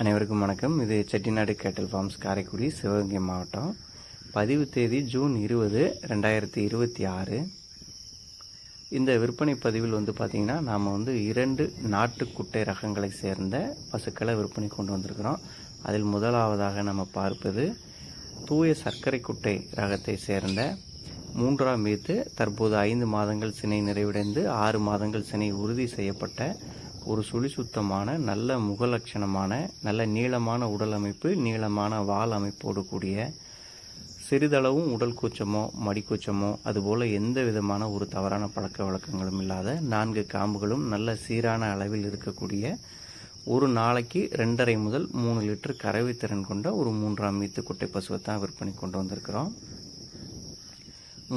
அனைவருக்கும் வணக்கம். இது செட்டிநாடு கேட்டல் ஃபார்ம்ஸ், காரைக்குடி, சிவகங்கை மாவட்டம். பதிவு தேதி ஜூன் 20, 2026. இந்த விற்பனை பதிவில் பார்த்திங்கன்னா நாம் 2 நாட்டு குட்டை ரகங்களை சேர்ந்த பசுக்களை விற்பனை கொண்டு வந்திருக்கிறோம். அதில் முதலாவதாக நம்ம பார்ப்பது தூய சர்க்கரை குட்டை ரகத்தை சேர்ந்த 3ஆம் ஈத்து, தற்போது 5 மாதங்கள் சினை நிறைவடைந்து 6 மாதங்கள் சினை உறுதி செய்யப்பட்ட ஒரு சுழி சுத்தமான நல்ல முகலட்சணமான நல்ல நீளமான உடல் அமைப்பு, நீளமான வால் அமைப்போடு கூடிய சிறிதளவும் உடல் கூச்சமோ மடிக்கூச்சமோ அதுபோல் எந்த விதமான ஒரு தவறான பழக்க வழக்கங்களும் இல்லாத 4 காம்புகளும் நல்ல சீரான அளவில் இருக்கக்கூடிய ஒரு நாளைக்கு 2.5 முதல் 3 லிட்டர் கறவை திறன் கொண்ட ஒரு 3ஆம் ஈத்து குட்டை பசுவை தான் விற்பனை கொண்டு வந்திருக்கிறோம்.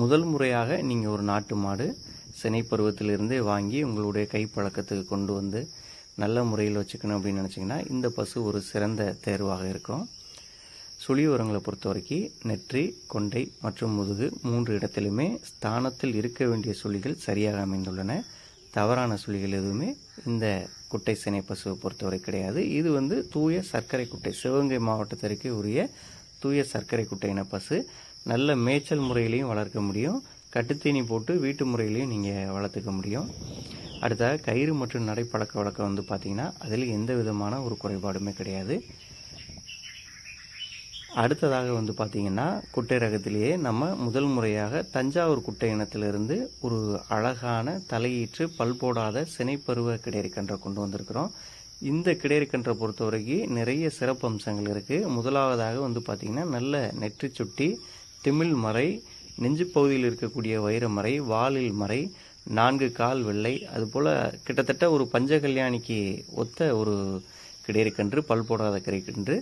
முதல் முறையாக நீங்கள் ஒரு நாட்டு மாடு சினை பருவத்திலிருந்தே வாங்கி உங்களுடைய கைப்பழக்கத்துக்கு கொண்டு வந்து நல்ல முறையில் வச்சுக்கணும் அப்படின்னு நினச்சிங்கன்னா இந்த பசு ஒரு சிறந்த தேர்வாக இருக்கும். சுழி உரங்களை பொறுத்த வரைக்கும் நெற்றி, கொண்டை மற்றும் முதுகு 3 இடத்திலுமே ஸ்தானத்தில் இருக்க வேண்டிய சுழிகள் சரியாக அமைந்துள்ளன. தவறான சுழிகள் எதுவுமே இந்த குட்டை சினை பசுவை பொறுத்தவரை கிடையாது. இது தூய சர்க்கரை குட்டை, சிவகங்கை மாவட்டத்திற்கு உரிய தூய சர்க்கரை குட்டை இன பசு. நல்ல மேய்ச்சல் முறையிலையும் வளர்க்க முடியும், கட்டுத்தீனி போட்டு வீட்டு முறையிலையும் நீங்கள் வளர்த்துக்க முடியும். அடுத்ததாக கயிறு மற்றும் நடைப்பழக்க வழக்கம் பார்த்திங்கன்னா அதில் எந்த விதமான ஒரு குறைபாடுமே கிடையாது. அடுத்ததாக பார்த்திங்கன்னா குட்டை ரகத்திலேயே நம்ம முதல் முறையாக தஞ்சாவூர் குட்டை இனத்திலிருந்து ஒரு அழகான தலையீற்று பல் போடாத சினைப்பருவ கிடையறி கன்றை கொண்டு வந்திருக்கிறோம். இந்த கிடையறி கன்றை பொறுத்த வரைக்கும் நிறைய சிறப்பு அம்சங்கள் இருக்குது. முதலாவதாக பார்த்திங்கன்னா நல்ல நெற்றி சுட்டி, திமிழ் மறை, நெஞ்சு பகுதியில் இருக்கக்கூடிய வைரமறை, வாலில் மறை, 4 கால் வெள்ளை, அதுபோல் கிட்டத்தட்ட ஒரு பஞ்சகல்யாணிக்கு ஒத்த ஒரு கிடையறிக்கன்று, பல் போடாத கிடைக்கன்று,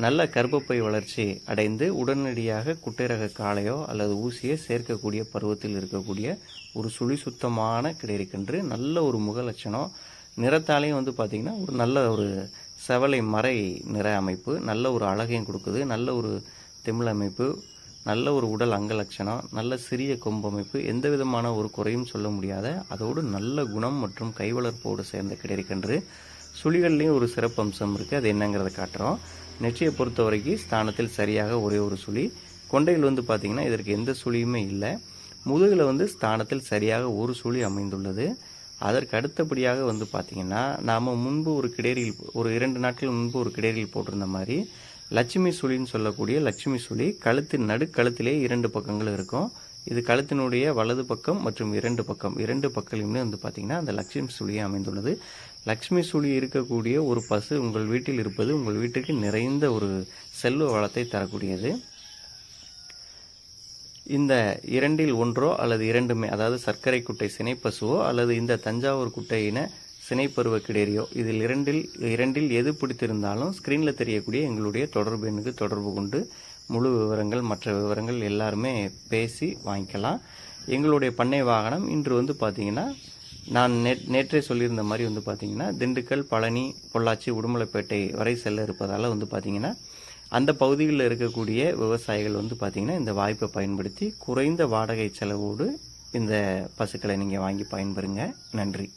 நல்ல கர்ப்பப்பை வளர்ச்சி அடைந்து உடனடியாக குட்டை ரக காளையோ அல்லது ஊசியை சேர்க்கக்கூடிய பருவத்தில் இருக்கக்கூடிய ஒரு சுழி சுத்தமான கிடையறிக்கன்று. நல்ல ஒரு முகலட்சணம், நிறத்தாலையும் பார்த்திங்கன்னா ஒரு நல்ல ஒரு செவலை மறை நிற அமைப்பு, நல்ல ஒரு அழகையும் கொடுக்குது. நல்ல ஒரு திமிழ் அமைப்பு, நல்ல ஒரு உடல் அங்கலட்சணம், நல்ல சிறிய கொம்பமைப்பு, எந்த விதமான ஒரு குறையும் சொல்ல முடியாத அதோடு நல்ல குணம் மற்றும் கைவளர்ப்போடு சேர்ந்த கிடைக்கன்று. சுழிகள்லேயும் ஒரு சிறப்பு அம்சம் இருக்குது, அது என்னங்கிறத காட்டுறோம். நெற்றியை பொறுத்த வரைக்கும் ஸ்தானத்தில் சரியாக ஒரே ஒரு சுழி. கொண்டையில் பார்த்திங்கன்னா இதற்கு எந்த சுழியுமே இல்லை. முதுகில் ஸ்தானத்தில் சரியாக ஒரு சுழி அமைந்துள்ளது. அதற்கு அடுத்தபடியாக பார்த்திங்கன்னா நாம் முன்பு ஒரு கிடையரில் ஒரு 2 நாட்கள் முன்பு ஒரு கிடையரில் போட்டிருந்த மாதிரி லட்சுமி சுழின்னு சொல்லக்கூடிய லட்சுமி சுழி கழுத்தின் நடுக்கழுத்திலே 2 பக்கங்கள் இருக்கும். இது கழுத்தினுடைய வலது பக்கம் மற்றும் 2 பக்கமுமே பார்த்திங்கன்னா அந்த லட்சுமி சுழியை அமைந்துள்ளது. லட்சுமி சுழி இருக்கக்கூடிய ஒரு பசு உங்கள் வீட்டில் இருப்பது உங்கள் வீட்டுக்கு நிறைந்த ஒரு செல்வ வளத்தை தரக்கூடியது. இந்த 2இல் ஒன்றோ அல்லது 2மே, அதாவது சர்க்கரை குட்டை சினை பசுவோ அல்லது இந்த தஞ்சாவூர் குட்டையின சினைப்பருவ கிடையறியோ, இதில் இரண்டில் எது பிடித்திருந்தாலும் ஸ்க்ரீனில் தெரியக்கூடிய எங்களுடைய தொடர்பு எண்ணுக்கு தொடர்பு கொண்டு முழு விவரங்கள் மற்ற விவரங்கள் எல்லாருமே பேசி வாங்கிக்கலாம். எங்களுடைய பண்ணை வாகனம் இன்று பார்த்திங்கன்னா நான் நேற்றே சொல்லியிருந்த மாதிரி பார்த்திங்கன்னா திண்டுக்கல், பழனி, பொள்ளாச்சி, உடுமலைப்பேட்டை வரை செல்ல இருப்பதால் பார்த்திங்கன்னா அந்த பகுதிகளில் இருக்கக்கூடிய விவசாயிகள் பார்த்திங்கன்னா இந்த வாய்ப்பை பயன்படுத்தி குறைந்த வாடகை செலவோடு இந்த பசுக்களை நீங்கள் வாங்கி பயன்பெறுங்க. நன்றி.